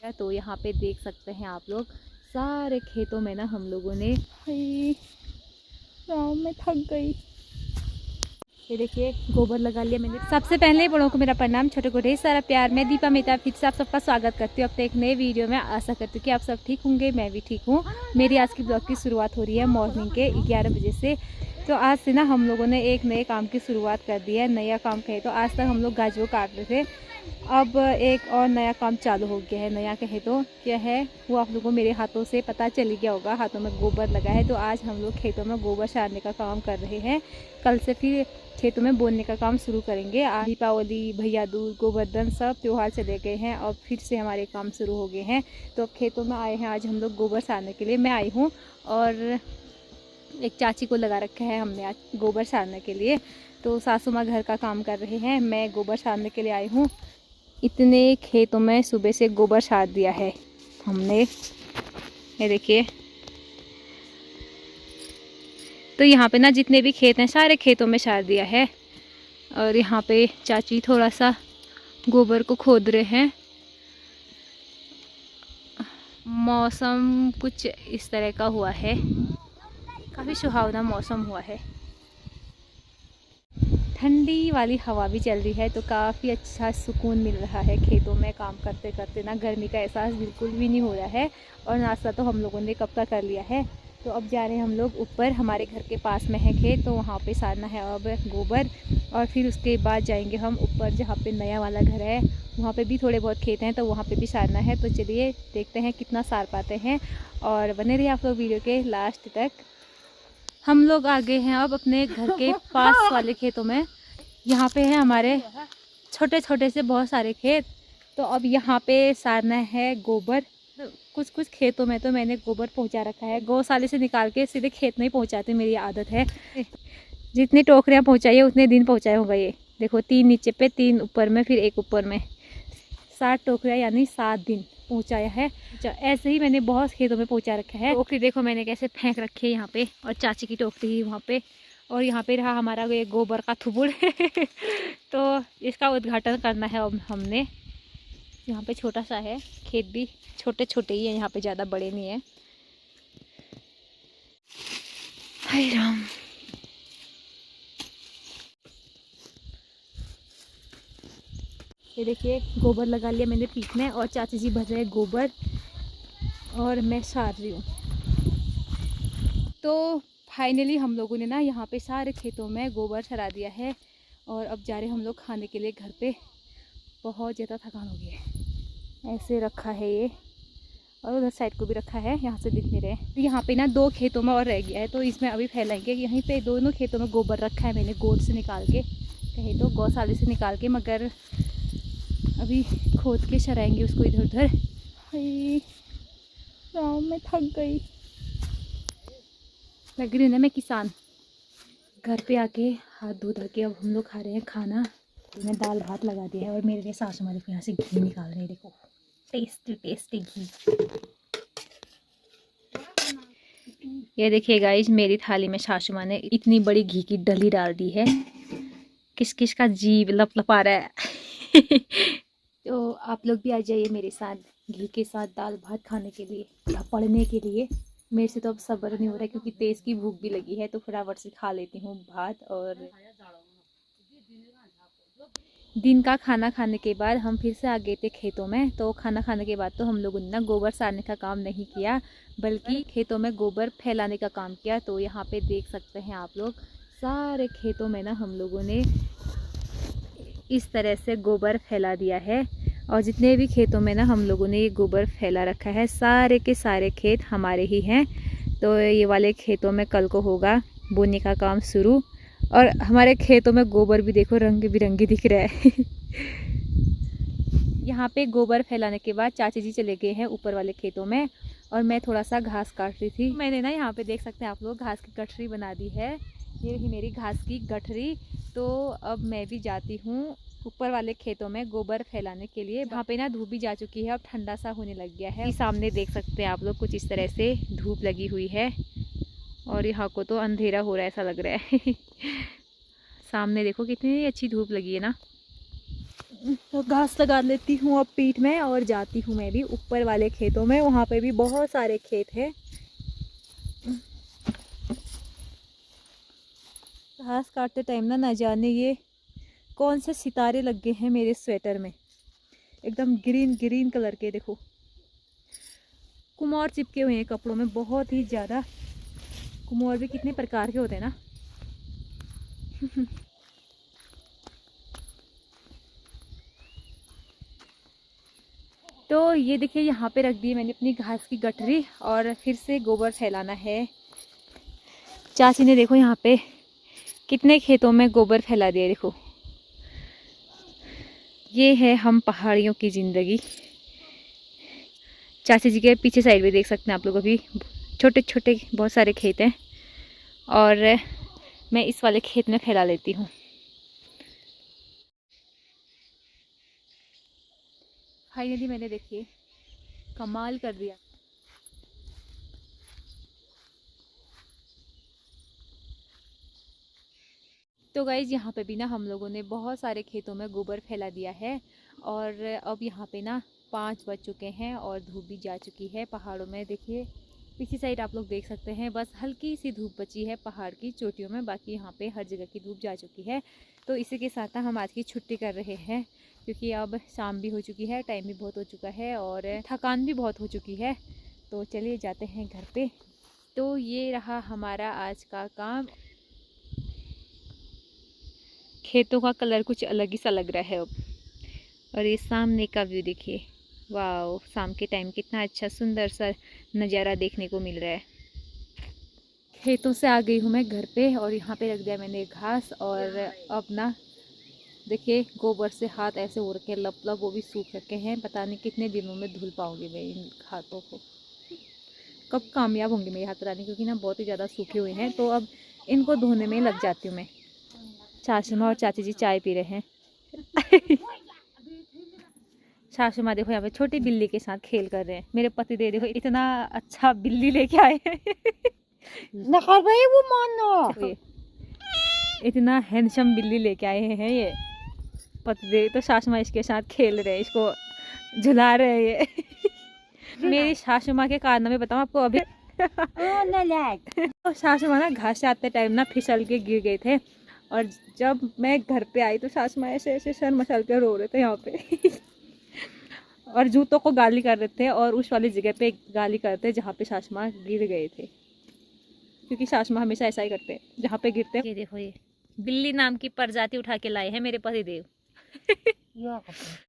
तो यहाँ पे देख सकते हैं आप लोग सारे खेतों में ना हम लोगों ने गाँव में थक गई। ये देखिए गोबर लगा लिया मैंने। सबसे पहले बड़ों को मेरा प्रणाम, छोटे को ढेर सारा प्यार। मैं दीपा मेहता फिर से आप सबका स्वागत करती हूँ अपने एक नए वीडियो में। आशा करती हूँ कि आप सब ठीक होंगे, मैं भी ठीक हूँ। मेरी आज की ब्लॉग की शुरुआत हो रही है मॉर्निंग के 11 बजे से। तो आज से ना हम लोगों ने एक नए काम की शुरुआत कर दी है। नया काम कहे तो आज तक हम लोग गाजर काट रहे थे, अब एक और नया काम चालू हो गया है। नया कहे तो क्या है वो आप लोगों को मेरे हाथों से पता चल गया होगा, हाथों में गोबर लगा है। तो आज हम लोग खेतों में गोबर सारने का काम कर रहे हैं। कल से फिर खेतों में बोने का काम शुरू करेंगे। दीपावली, भैया दूज, गोवर्धन सब त्यौहार चले गए हैं और फिर से हमारे काम शुरू हो गए हैं। तो अब खेतों में आए हैं आज हम लोग गोबर सारने के लिए। मैं आई हूँ और एक चाची को लगा रखा है हमने आज गोबर सारने के लिए। तो सासू माँ घर का काम कर रहे हैं, मैं गोबर सारने के लिए आई हूँ। इतने खेतों में सुबह से गोबर सार दिया है हमने, ये देखिए। तो यहाँ पे ना जितने भी खेत हैं सारे खेतों में सार दिया है। और यहाँ पे चाची थोड़ा सा गोबर को खोद रहे हैं। मौसम कुछ इस तरह का हुआ है, काफ़ी सुहावना मौसम हुआ है। ठंडी वाली हवा भी चल रही है तो काफ़ी अच्छा सुकून मिल रहा है। खेतों में काम करते करते ना गर्मी का एहसास बिल्कुल भी नहीं हो रहा है। और नाश्ता तो हम लोगों ने कब का कर लिया है। तो अब जा रहे हैं हम लोग ऊपर, हमारे घर के पास में है खेत, तो वहाँ पे सारना है अब गोबर। और फिर उसके बाद जाएंगे हम ऊपर जहाँ पे नया वाला घर है, वहाँ पे भी थोड़े बहुत खेत हैं तो वहाँ पे भी सारना है। तो चलिए देखते हैं कितना सार पाते हैं और बने रहिए आप लोग वीडियो के लास्ट तक। हम लोग आ गए हैं अब अपने घर के पास वाले खेतों में। यहाँ पे है हमारे छोटे छोटे से बहुत सारे खेत। तो अब यहाँ पे सारना है गोबर। कुछ कुछ खेतों में तो मैंने गोबर पहुँचा रखा है, गौशाले से निकाल के सीधे खेत में ही पहुँचाती, मेरी आदत है। जितनी टोकरियाँ पहुँचाइए उतने दिन पहुँचाए होगा। ये देखो 3 नीचे पे, 3 ऊपर में, फिर 1 ऊपर में, 7 टोकरियाँ यानी 7 दिन पहुँचाया है। ऐसे ही मैंने बहुत खेतों में पहुँचा रखा है। टोकरी देखो मैंने कैसे फेंक रखी है यहाँ पे, और चाची की टोकरी ही वहाँ पे। और यहाँ पे रहा हमारा ये गोबर का थुबुड़ तो इसका उद्घाटन करना है अब हमने। यहाँ पे छोटा सा है खेत, भी छोटे छोटे ही है यहाँ पे, ज़्यादा बड़े नहीं है। हाय राम। ये देखिए गोबर लगा लिया मैंने पीठ में, और चाची जी भर रहे हैं गोबर और मैं सार रही हूँ। तो फाइनली हम लोगों ने ना यहाँ पे सारे खेतों में गोबर सरा दिया है। और अब जा रहे हम लोग खाने के लिए घर पे। बहुत ज़्यादा थकान हो गई है। ऐसे रखा है ये, और उधर साइड को भी रखा है, यहाँ से दिख नहीं रहे। तो यहाँ पे ना 2 खेतों में और रह गया है तो इसमें अभी फैलाएंगे। यहीं पे दोनों खेतों में गोबर रखा है मैंने, गोद से निकाल के, कहीं तो गौशाले से निकाल के, मगर अभी खोद के सराएंगे उसको इधर उधर। गाँव में थक गई, लग रही ना मैं किसान। घर पे आके हाथ धो धा के अब हम लोग खा रहे हैं खाना। मैं दाल भात लगा दिया है और मेरे लिए सासू माँ देखो यहाँ से घी निकाल रहे हैं, देखो टेस्टी टेस्टी घी। ये देखिए गाइस, मेरी थाली में सासू माँ ने इतनी बड़ी घी की डली डाल दी है। किस किस का जीभ लप लपा रहा है तो आप लोग भी आ जाइए मेरे साथ घी के साथ दाल भात खाने के लिए या पढ़ने के लिए। मेरे से तो अब सब्र नहीं हो रहा है क्योंकि तेज़ की भूख भी लगी है, तो फटाफट से खा लेती हूँ भात। और दिन का खाना खाने के बाद हम फिर से आ गए थे खेतों में। तो खाना खाने के बाद तो हम लोगों ने ना गोबर सारने का काम नहीं किया, बल्कि खेतों में गोबर फैलाने का काम किया। तो यहाँ पे देख सकते हैं आप लोग सारे खेतों में ना हम लोगों ने इस तरह से गोबर फैला दिया है। और जितने भी खेतों में ना हम लोगों ने ये गोबर फैला रखा है, सारे के सारे खेत हमारे ही हैं। तो ये वाले खेतों में कल को होगा बोने का काम शुरू। और हमारे खेतों में गोबर भी देखो रंग बिरंगी दिख रहा है यहाँ पे गोबर फैलाने के बाद चाची जी चले गए हैं ऊपर वाले खेतों में, और मैं थोड़ा सा घास काट रही थी। मैंने ना यहाँ पे देख सकते हैं आप लोग घास की गठरी बना दी है, ये रही मेरी घास की गठरी। तो अब मैं भी जाती हूँ ऊपर वाले खेतों में गोबर फैलाने के लिए। वहाँ पे ना धूप भी जा चुकी है, अब ठंडा सा होने लग गया है। सामने देख सकते हैं आप लोग कुछ इस तरह से धूप लगी हुई है, और यहाँ को तो अंधेरा हो रहा है ऐसा लग रहा है सामने देखो कितनी अच्छी धूप लगी है ना। तो घास लगा लेती हूँ अब पीठ में और जाती हूँ मैं भी ऊपर वाले खेतों में। वहाँ पे भी बहुत सारे खेत हैं। घास काटते टाइम ना जाने ये कौन से सितारे लग गए हैं मेरे स्वेटर में, एकदम ग्रीन ग्रीन कलर के। देखो कुमोर चिपके हुए हैं कपड़ों में, बहुत ही ज़्यादा। कुमोर भी कितने प्रकार के होते हैं ना। तो ये देखिए यहाँ पे रख दी मैंने अपनी घास की गठरी और फिर से गोबर फैलाना है। चाची ने देखो यहाँ पे कितने खेतों में गोबर फैला दिया। देखो ये है हम पहाड़ियों की ज़िंदगी। चाची जी के पीछे साइड भी देख सकते हैं आप लोग, अभी छोटे छोटे बहुत सारे खेत हैं और मैं इस वाले खेत में फैला लेती हूँ। फाइनली मैंने देखिए कमाल कर दिया। तो गाइज़ यहाँ पे भी ना हम लोगों ने बहुत सारे खेतों में गोबर फैला दिया है और अब यहाँ पे ना 5 बज चुके हैं और धूप भी जा चुकी है पहाड़ों में। देखिए पीछे साइड आप लोग देख सकते हैं, बस हल्की सी धूप बची है पहाड़ की चोटियों में, बाकी यहाँ पे हर जगह की धूप जा चुकी है। तो इसी के साथ हम आज की छुट्टी कर रहे हैं क्योंकि अब शाम भी हो चुकी है, टाइम भी बहुत हो चुका है और थकान भी बहुत हो चुकी है। तो चलिए जाते हैं घर पे। तो ये रहा हमारा आज का काम। खेतों का कलर कुछ अलग ही सा लग रहा है अब। और ये सामने का व्यू देखिए, वाह, शाम के टाइम कितना अच्छा सुंदर सा नज़ारा देखने को मिल रहा है। खेतों से आ गई हूँ मैं घर पे और यहाँ पे रख दिया मैंने घास और अब ना देखिए गोबर से हाथ ऐसे हो रखे लप लप, वो भी सूख रखे हैं। पता नहीं कितने दिनों में धुल पाऊंगी मैं इन हाथों को, कब कामयाब होंगे मेरे हाथ पता नहीं, क्योंकि ना बहुत ही ज़्यादा सूखे हुए हैं। तो अब इनको धोने में लग जाती हूँ मैं। सासू माँ और चाची जी चाय पी रहे हैं। सासू माँ देखो यहाँ पे छोटी बिल्ली के साथ खेल कर रहे हैं। मेरे पति देव देखो इतना अच्छा बिल्ली लेके आए हैं। वो मानो इतना हैंडसम बिल्ली लेके आए हैं ये पति देव। तो सासू माँ इसके साथ खेल रहे हैं, इसको झुला रहे हैं ये। मेरी सासू माँ के कारनामे बताऊँ आपको अभी। तो सासू माँ ना घास से आते टाइम ना फिसल के गिर गए थे और जब मैं घर पे आई तो सासू माँ ऐसे ऐसे सर मसल के रो रहे थे यहाँ पे। और जूतों को गाली कर रहे थे और उस वाली जगह पे गाली करते जहाँ पे सासू माँ गिर गए थे, क्योंकि सासू माँ हमेशा ऐसा ही करते हैं जहाँ पे गिरते। ये देखो ये बिल्ली नाम की प्रजाति उठा के लाए हैं मेरे पति देव।